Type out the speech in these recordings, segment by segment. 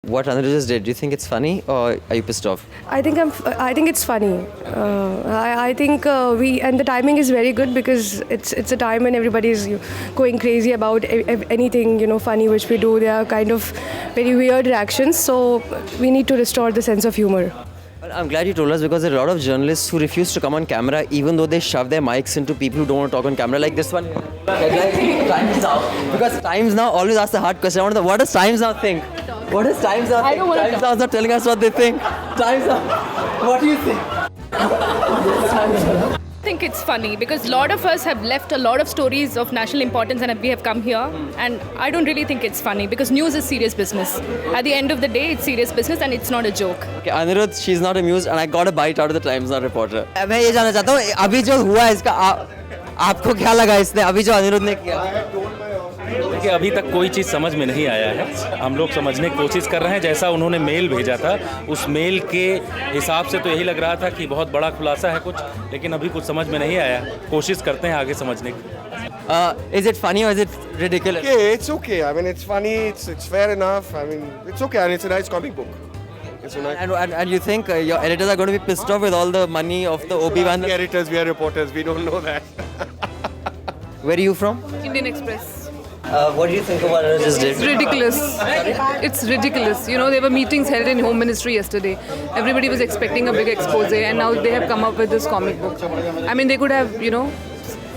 What Anirudh just did, do you think it's funny or are you pissed off? I think it's funny. I think the timing is very good because it's a time when everybody is going crazy about anything funny which we do. They are kind of very weird reactions, so we need to restore the sense of humor. Well, I'm glad you told us because there are a lot of journalists who refuse to come on camera even though they shove their mics into people who don't want to talk on camera, like this one. Times Now. Because Times Now always asks the hard question. I want to know, what does Times Now think? What does Times Now think? Times Now is not telling us what they think. Times Now, what do you think? I think it's funny because a lot of us have left a lot of stories of national importance and we have come here, and I don't really think it's funny because news is serious business. At the end of the day, it's serious business and it's not a joke. Okay, Anirudh, she's not amused and I got a bite out of the Times Now reporter. मैं ये जानना चाहता हूँ अभी जो हुआ है इसका आपको क्या लगा इसने अभी जो अनिरुद्ध ने किया? देखिए अभी तक कोई चीज़ समझ में नहीं आया है। हम लोग समझने की कोशिश कर रहे हैं। जैसा उन्होंने मेल भेजा था उस मेल के हिसाब से तो यही लग रहा था कि बहुत बड़ा खुलासा है कुछ, लेकिन अभी कुछ समझ में नहीं आया। कोशिश करते हैं आगे समझने की। Is it funny or is it ridiculous? Okay, it's okay. I mean, it's funny. It's fair enough. I mean, it's okay, and it's a nice comic book. It's a nice. And you think your editors are going to be pissed off with all the money of the Obi-Wan? We are editors, we are reporters. We don't know that. Where are you from? Indian Express. What do you think of what I just did? It's ridiculous. It's ridiculous. You know, there were meetings held in Home Ministry yesterday. Everybody was expecting a big expose, and now they have come up with this comic book. I mean, they could have,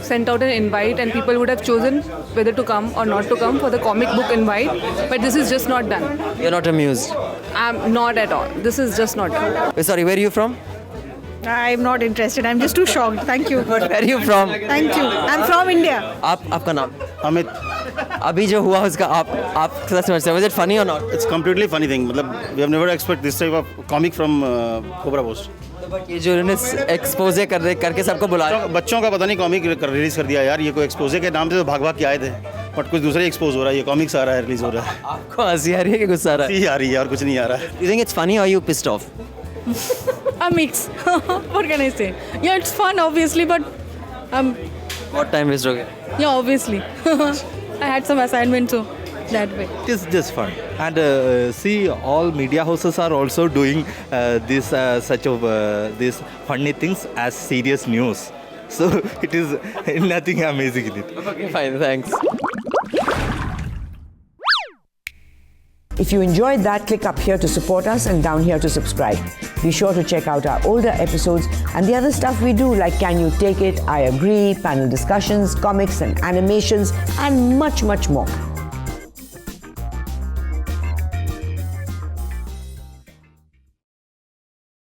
sent out an invite, and people would have chosen whether to come or not to come for the comic book invite. But this is just not done. You're not amused? I'm not at all. This is just not done. Sorry, where are you from? I'm not interested. I'm just too shocked. Thank you. Where are you from? Thank you. I'm from India. आपका नाम? अमित. अभी जो हुआ उसका आप कैसे समझते हैं? Was it funny or not? It's completely funny thing. मतलब we have never expect this type of comic from Cobra Post. But ये जो इन्होंने एक्सपोजे करके सबको बुलाया. बच्चों का पता नहीं कॉमिक रिलीज कर दिया यार. ये कोई एक्सपोजे के नाम से तो भाग के आए थे. बट कुछ दूसरा एक्सपोज हो रहा है. ये कॉमिक्स आ रहा है, रिलीज हो रहा है. आपको हंसी आ रही है कि गुस्सा आ रहा है? हंसी आ रही है और कुछ नहीं आ रहा है. You think it's funny or are you pissed off? A mix. What can I say? Yeah, it's fun obviously, but What time waste हो गया? yeah, obviously. I had some assignment, so that way. It is just fun, and see, all media houses are also doing these funny things as serious news. So it is nothing amazing in it. Okay, fine, thanks. If you enjoyed that, click up here to support us and down here to subscribe. Be sure to check out our older episodes and the other stuff we do, like Can You Take It, I Agree, panel discussions, comics and animations, and much, much more.